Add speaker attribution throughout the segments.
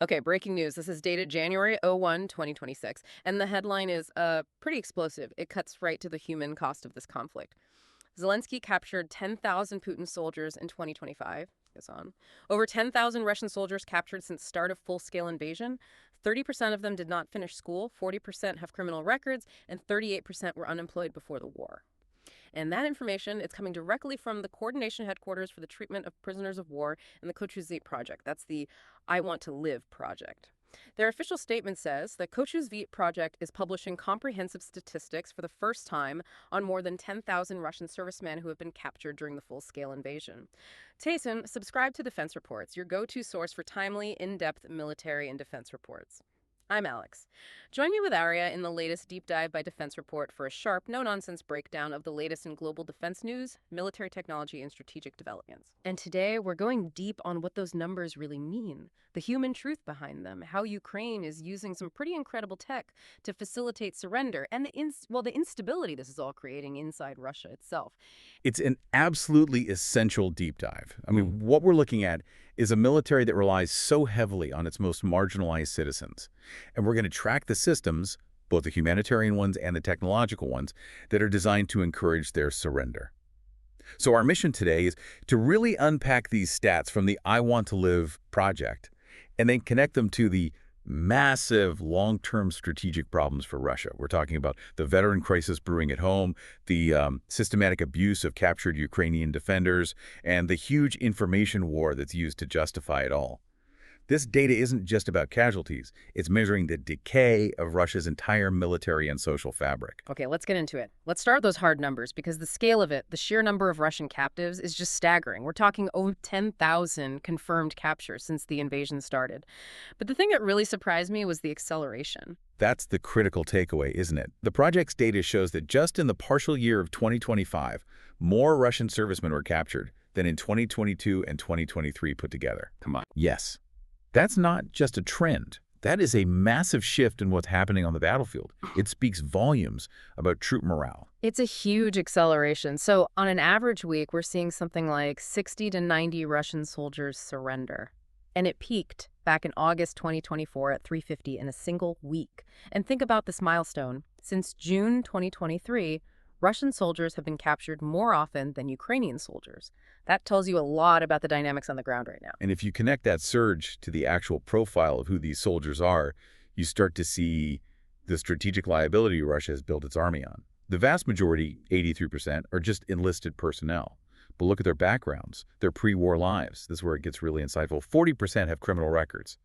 Speaker 1: Okay, breaking news. This is dated January 2026, and the headline is pretty explosive. It cuts right to the human cost of this conflict. Zelensky captured 10,000 Putin soldiers in 2025. Goes on. Over 10,000 Russian soldiers captured since start of full-scale invasion. 30% of them did not finish school, 40% have criminal records, and 38% were unemployed before the war. And that information is coming directly from the Coordination Headquarters for the Treatment of Prisoners of War and the Kochuzit Project. That's the I Want to Live project. Their official statement says the Kochuzit project is publishing comprehensive statistics for the first time on more than 10,000 Russian servicemen who have been captured during the full-scale invasion. Tayson, subscribe to Defense Reports, your go-to source for timely, in-depth military and defense reports. I'm Alex. Join me with Arya in the latest deep dive by Defense Report for a sharp, no-nonsense breakdown of the latest in global defense news, military technology, and strategic developments. And today, we're going deep on what those numbers really mean, the human truth behind them, how Ukraine is using some pretty incredible tech to facilitate surrender, and the instability this is all creating inside Russia itself.
Speaker 2: It's an absolutely essential deep dive. I mean, what we're looking at is a military that relies so heavily on its most marginalized citizens. And we're going to track the systems, both the humanitarian ones and the technological ones, that are designed to encourage their surrender. So our mission today is to really unpack these stats from the I Want to Live project and then connect them to the massive long-term strategic problems for Russia. We're talking about the veteran crisis brewing at home, the systematic abuse of captured Ukrainian defenders, and the huge information war that's used to justify it all. This data isn't just about casualties. It's measuring the decay of Russia's entire military and social fabric.
Speaker 1: Okay, let's get into it. Let's start with those hard numbers because the scale of it, the sheer number of Russian captives is just staggering. We're talking over 10,000 confirmed captures since the invasion started. But the thing that really surprised me was the acceleration.
Speaker 2: That's the critical takeaway, isn't it? The project's data shows that just in the partial year of 2025, more Russian servicemen were captured than in 2022 and 2023 put together.
Speaker 3: Come on.
Speaker 2: Yes. That's not just a trend. That is a massive shift in what's happening on the battlefield. It speaks volumes about troop morale.
Speaker 1: It's a huge acceleration. So on an average week, we're seeing something like 60 to 90 Russian soldiers surrender. And it peaked back in August 2024 at 350 in a single week. And think about this milestone. Since June 2023, Russian soldiers have been captured more often than Ukrainian soldiers. That tells you a lot about the dynamics on the ground right now.
Speaker 2: And if you connect that surge to the actual profile of who these soldiers are, you start to see the strategic liability Russia has built its army on. The vast majority, 83%, are just enlisted personnel. But look at their backgrounds, their pre-war lives. This is where it gets really insightful. 40% have criminal records.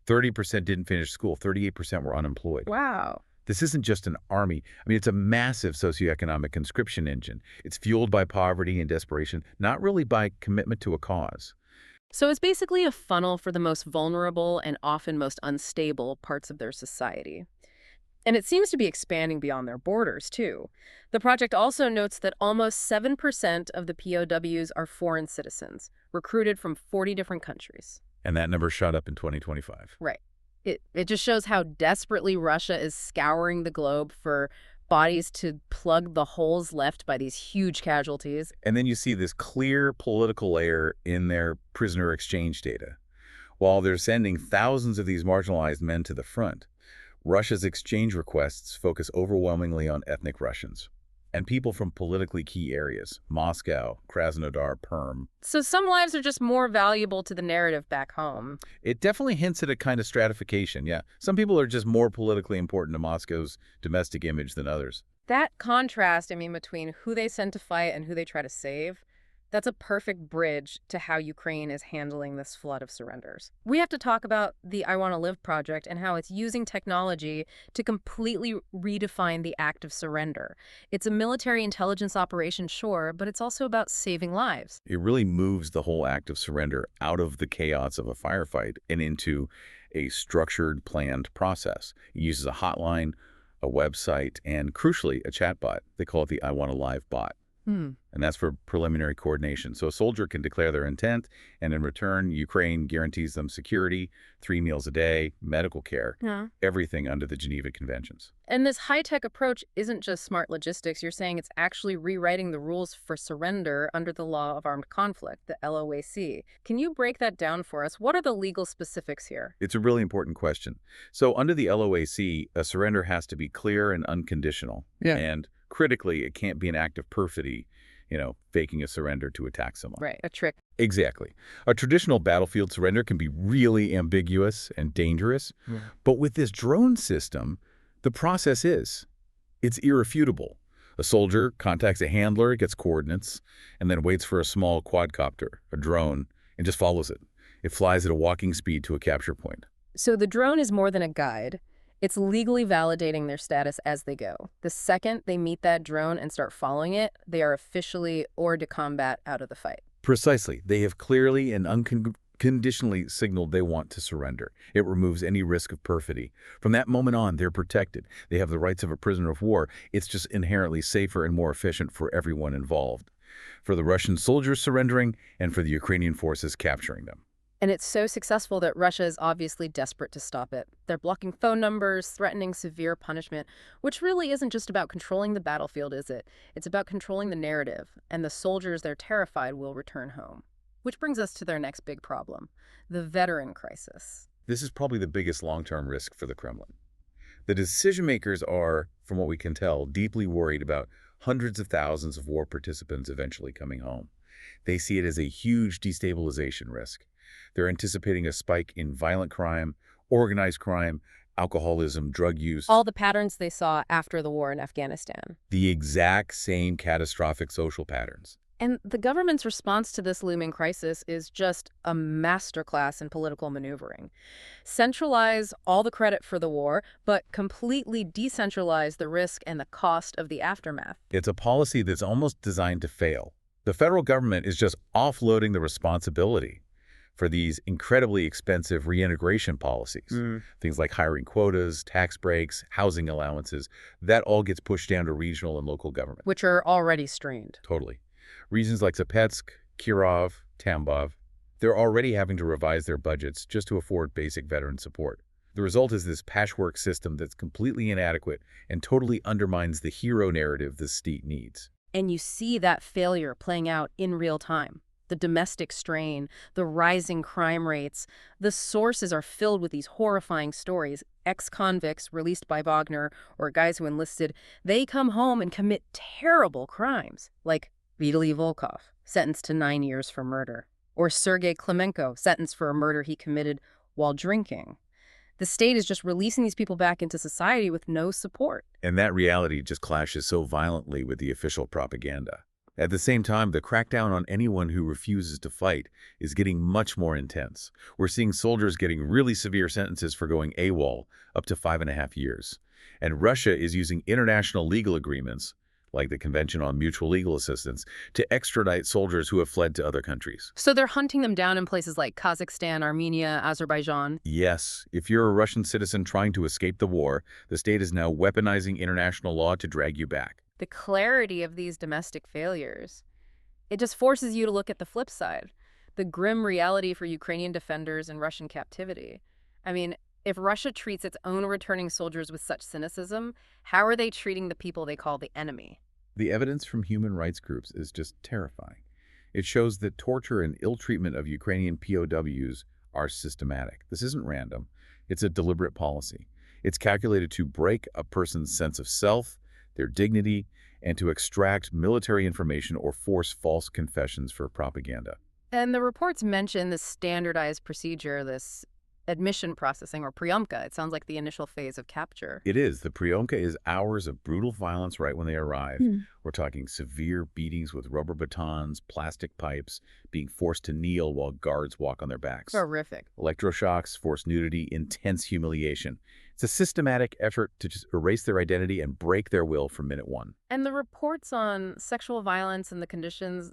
Speaker 2: 30% didn't finish school. 38% were unemployed.
Speaker 1: Wow.
Speaker 2: This isn't just an army. I mean, it's a massive socioeconomic conscription engine. It's fueled by poverty and desperation, not really by commitment to a cause.
Speaker 1: So it's basically a funnel for the most vulnerable and often most unstable parts of their society. And it seems to be expanding beyond their borders, too. The project also notes that almost 7% of the POWs are foreign citizens, recruited from 40 different countries.
Speaker 2: And that number shot up in 2025.
Speaker 1: Right. It just shows how desperately Russia is scouring the globe for bodies to plug the holes left by these huge casualties.
Speaker 2: And then you see this clear political layer in their prisoner exchange data. While they're sending thousands of these marginalized men to the front, Russia's exchange requests focus overwhelmingly on ethnic Russians and people from politically key areas, Moscow, Krasnodar, Perm.
Speaker 1: So some lives are just more valuable to the narrative back home.
Speaker 2: It definitely hints at a kind of stratification, yeah. Some people are just more politically important to Moscow's domestic image than others.
Speaker 1: That contrast, between who they send to fight and who they try to save, that's a perfect bridge to how Ukraine is handling this flood of surrenders. We have to talk about the I Want to Live project and how it's using technology to completely redefine the act of surrender. It's a military intelligence operation, sure, but it's also about saving lives.
Speaker 2: It really moves the whole act of surrender out of the chaos of a firefight and into a structured, planned process. It uses a hotline, a website, and crucially, a chatbot. They call it the I Want to Live bot.
Speaker 1: Hmm.
Speaker 2: And that's for preliminary coordination. So a soldier can declare their intent, and in return, Ukraine guarantees them security, 3 meals a day, medical care,
Speaker 1: Yeah.
Speaker 2: everything under the Geneva Conventions.
Speaker 1: And this high-tech approach isn't just smart logistics. You're saying it's actually rewriting the rules for surrender under the Law of Armed Conflict, the LOAC. Can you break that down for us? What are the legal specifics here?
Speaker 2: It's a really important question. So under the LOAC, a surrender has to be clear and unconditional.
Speaker 1: Yeah.
Speaker 2: And critically, it can't be an act of perfidy, faking a surrender to attack someone.
Speaker 1: Right, a trick.
Speaker 2: Exactly. A traditional battlefield surrender can be really ambiguous and dangerous.
Speaker 1: Yeah.
Speaker 2: But with this drone system, the process it's irrefutable. A soldier contacts a handler, gets coordinates, and then waits for a small quadcopter, a drone, and just follows it. It flies at a walking speed to a capture point.
Speaker 1: So the drone is more than a guide. It's legally validating their status as they go. The second they meet that drone and start following it, they are officially hors de combat out of the fight.
Speaker 2: Precisely. They have clearly and unconditionally signaled they want to surrender. It removes any risk of perfidy. From that moment on, they're protected. They have the rights of a prisoner of war. It's just inherently safer and more efficient for everyone involved. For the Russian soldiers surrendering and for the Ukrainian forces capturing them.
Speaker 1: And it's so successful that Russia is obviously desperate to stop it. They're blocking phone numbers, threatening severe punishment, which really isn't just about controlling the battlefield, is it? It's about controlling the narrative, and the soldiers they're terrified will return home. Which brings us to their next big problem, the veteran crisis.
Speaker 2: This is probably the biggest long-term risk for the Kremlin. The decision makers are, from what we can tell, deeply worried about hundreds of thousands of war participants eventually coming home. They see it as a huge destabilization risk. They're anticipating a spike in violent crime, organized crime, alcoholism, drug use.
Speaker 1: All the patterns they saw after the war in Afghanistan.
Speaker 2: The exact same catastrophic social patterns.
Speaker 1: And the government's response to this looming crisis is just a masterclass in political maneuvering. Centralize all the credit for the war, but completely decentralize the risk and the cost of the aftermath.
Speaker 2: It's a policy that's almost designed to fail. The federal government is just offloading the responsibility for these incredibly expensive reintegration policies. Things like hiring quotas, tax breaks, housing allowances, that all gets pushed down to regional and local government.
Speaker 1: Which are already strained.
Speaker 2: Totally. Regions like Zapetsk, Kirov, Tambov, they're already having to revise their budgets just to afford basic veteran support. The result is this patchwork system that's completely inadequate and totally undermines the hero narrative the state needs.
Speaker 1: And you see that failure playing out in real time. The domestic strain, the rising crime rates. The sources are filled with these horrifying stories. Ex-convicts released by Wagner or guys who enlisted, they come home and commit terrible crimes, like Vitaly Volkov, sentenced to 9 years for murder, or Sergei Klemenko, sentenced for a murder he committed while drinking. The state is just releasing these people back into society with no support.
Speaker 2: And that reality just clashes so violently with the official propaganda. At the same time, the crackdown on anyone who refuses to fight is getting much more intense. We're seeing soldiers getting really severe sentences for going AWOL, up to 5.5 years. And Russia is using international legal agreements, like the Convention on Mutual Legal Assistance, to extradite soldiers who have fled to other countries.
Speaker 1: So they're hunting them down in places like Kazakhstan, Armenia, Azerbaijan.
Speaker 2: Yes, if you're a Russian citizen trying to escape the war, the state is now weaponizing international law to drag you back.
Speaker 1: The clarity of these domestic failures, it just forces you to look at the flip side, the grim reality for Ukrainian defenders in Russian captivity. I mean, if Russia treats its own returning soldiers with such cynicism, how are they treating the people they call the enemy?
Speaker 2: The evidence from human rights groups is just terrifying. It shows that torture and ill treatment of Ukrainian POWs are systematic. This isn't random. It's a deliberate policy. It's calculated to break a person's sense of self, their dignity, and to extract military information or force false confessions for propaganda.
Speaker 1: And the reports mention this standardized procedure, this admission processing, or priomka. It sounds like the initial phase of capture.
Speaker 2: It is. The priomka is hours of brutal violence right when they arrive. We're talking severe beatings with rubber batons, plastic pipes, being forced to kneel while guards walk on their backs.
Speaker 1: Horrific.
Speaker 2: Electroshocks, forced nudity, intense humiliation. It's a systematic effort to just erase their identity and break their will from minute one.
Speaker 1: And the reports on sexual violence and the conditions,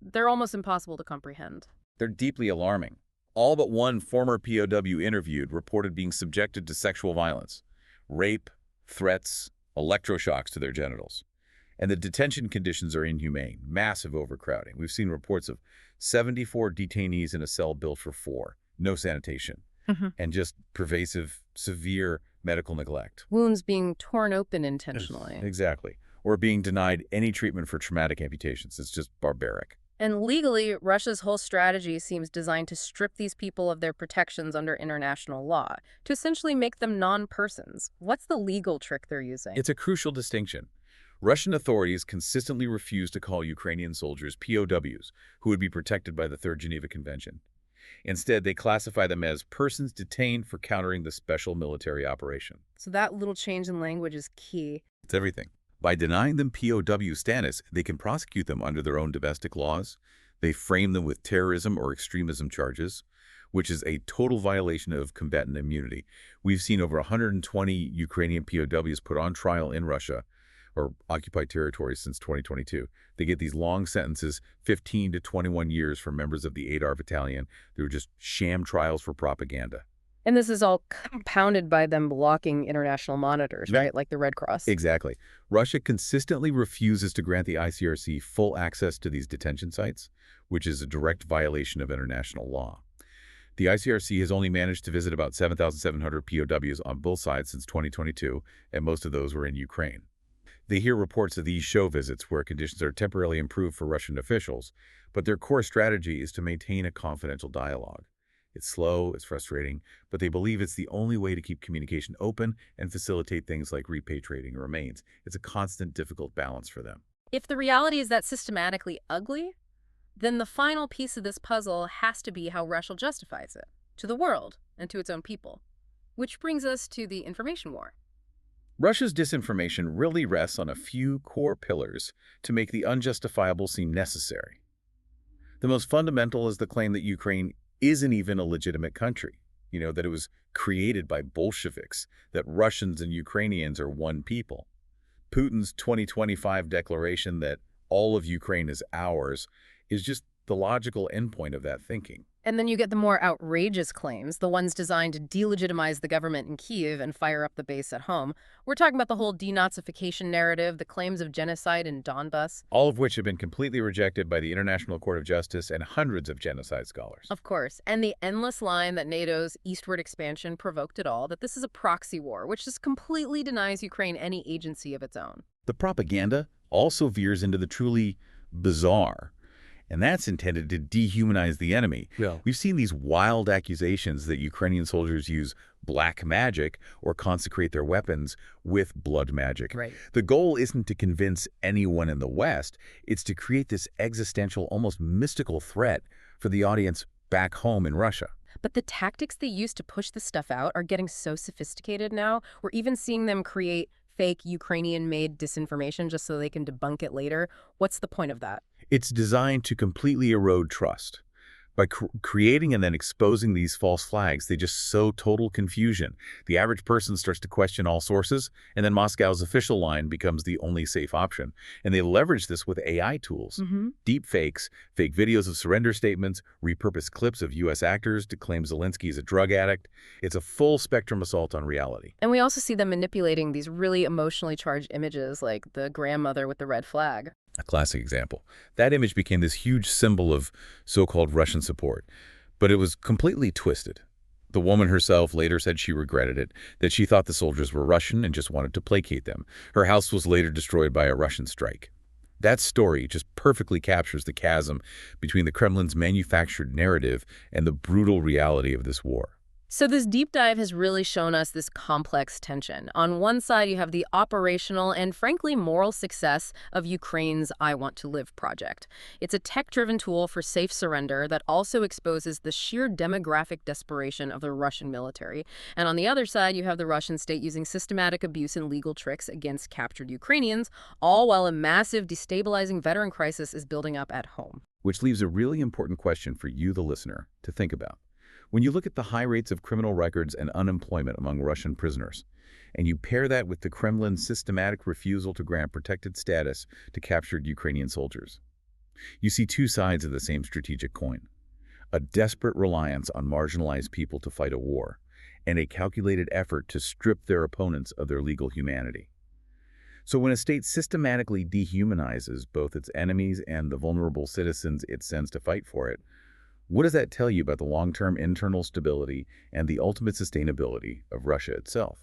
Speaker 1: they're almost impossible to comprehend.
Speaker 2: They're deeply alarming. All but one former POW interviewed reported being subjected to sexual violence, rape, threats, electroshocks to their genitals. And the detention conditions are inhumane, massive overcrowding. We've seen reports of 74 detainees in a cell built for 4, no sanitation,
Speaker 1: Mhm.
Speaker 2: and just pervasive, severe medical neglect.
Speaker 1: Wounds being torn open
Speaker 2: Yes.
Speaker 1: intentionally.
Speaker 2: Exactly. Or being denied any treatment for traumatic amputations. It's just barbaric.
Speaker 1: And legally, Russia's whole strategy seems designed to strip these people of their protections under international law, to essentially make them non-persons. What's the legal trick they're using?
Speaker 2: It's a crucial distinction. Russian authorities consistently refuse to call Ukrainian soldiers POWs, who would be protected by the Third Geneva Convention. Instead, they classify them as persons detained for countering the special military operation.
Speaker 1: So that little change in language is key.
Speaker 2: It's everything. By denying them POW status, they can prosecute them under their own domestic laws. They frame them with terrorism or extremism charges, which is a total violation of combatant immunity. We've seen over 120 Ukrainian POWs put on trial in Russia or occupied territories since 2022. They get these long sentences, 15 to 21 years for members of the 8R Battalion. They were just sham trials for propaganda.
Speaker 1: And this is all compounded by them blocking international monitors,
Speaker 2: Yeah.
Speaker 1: right? Like the Red Cross.
Speaker 2: Exactly. Russia consistently refuses to grant the ICRC full access to these detention sites, which is a direct violation of international law. The ICRC has only managed to visit about 7,700 POWs on both sides since 2022, and most of those were in Ukraine. They hear reports of these show visits where conditions are temporarily improved for Russian officials, but their core strategy is to maintain a confidential dialogue. It's slow, it's frustrating, but they believe it's the only way to keep communication open and facilitate things like repatriating remains. It's a constant, difficult balance for them.
Speaker 1: If the reality is that systematically ugly, then the final piece of this puzzle has to be how Russia justifies it to the world and to its own people. Which brings us to the information war.
Speaker 2: Russia's disinformation really rests on a few core pillars to make the unjustifiable seem necessary. The most fundamental is the claim that Ukraine isn't even a legitimate country, that it was created by Bolsheviks, that Russians and Ukrainians are one people. Putin's 2025 declaration that all of Ukraine is ours is just the logical endpoint of that thinking.
Speaker 1: And then you get the more outrageous claims, the ones designed to delegitimize the government in Kyiv and fire up the base at home. We're talking about the whole denazification narrative, the claims of genocide in Donbas.
Speaker 2: All of which have been completely rejected by the International Court of Justice and hundreds of genocide scholars.
Speaker 1: Of course. And the endless line that NATO's eastward expansion provoked it all, that this is a proxy war, which just completely denies Ukraine any agency of its own.
Speaker 2: The propaganda also veers into the truly bizarre, and that's intended to dehumanize the enemy.
Speaker 3: Yeah.
Speaker 2: We've seen these wild accusations that Ukrainian soldiers use black magic or consecrate their weapons with blood magic.
Speaker 1: Right.
Speaker 2: The goal isn't to convince anyone in the West. It's to create this existential, almost mystical threat for the audience back home in Russia.
Speaker 1: But the tactics they use to push this stuff out are getting so sophisticated now. We're even seeing them create fake Ukrainian-made disinformation just so they can debunk it later. What's the point of that?
Speaker 2: It's designed to completely erode trust. By creating and then exposing these false flags, they just sow total confusion. The average person starts to question all sources, and then Moscow's official line becomes the only safe option. And they leverage this with AI tools. Deep fakes, fake videos of surrender statements, repurposed clips of U.S. actors to claim Zelensky is a drug addict. It's a full-spectrum assault on reality.
Speaker 1: And we also see them manipulating these really emotionally charged images like the grandmother with the red flag.
Speaker 2: A classic example. That image became this huge symbol of so-called Russian support, but it was completely twisted. The woman herself later said she regretted it, that she thought the soldiers were Russian and just wanted to placate them. Her house was later destroyed by a Russian strike. That story just perfectly captures the chasm between the Kremlin's manufactured narrative and the brutal reality of this war.
Speaker 1: So this deep dive has really shown us this complex tension. On one side, you have the operational and, frankly, moral success of Ukraine's I Want to Live project. It's a tech-driven tool for safe surrender that also exposes the sheer demographic desperation of the Russian military. And on the other side, you have the Russian state using systematic abuse and legal tricks against captured Ukrainians, all while a massive destabilizing veteran crisis is building up at home.
Speaker 2: Which leaves a really important question for you, the listener, to think about. When you look at the high rates of criminal records and unemployment among Russian prisoners, and you pair that with the Kremlin's systematic refusal to grant protected status to captured Ukrainian soldiers, you see two sides of the same strategic coin. A desperate reliance on marginalized people to fight a war, and a calculated effort to strip their opponents of their legal humanity. So when a state systematically dehumanizes both its enemies and the vulnerable citizens it sends to fight for it, what does that tell you about the long-term internal stability and the ultimate sustainability of Russia itself?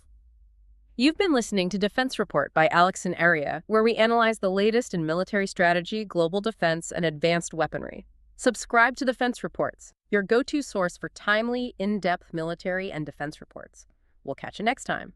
Speaker 1: You've been listening to Defense Report by Alex and Aria, where we analyze the latest in military strategy, global defense, and advanced weaponry. Subscribe to Defense Reports, your go-to source for timely, in-depth military and defense reports. We'll catch you next time.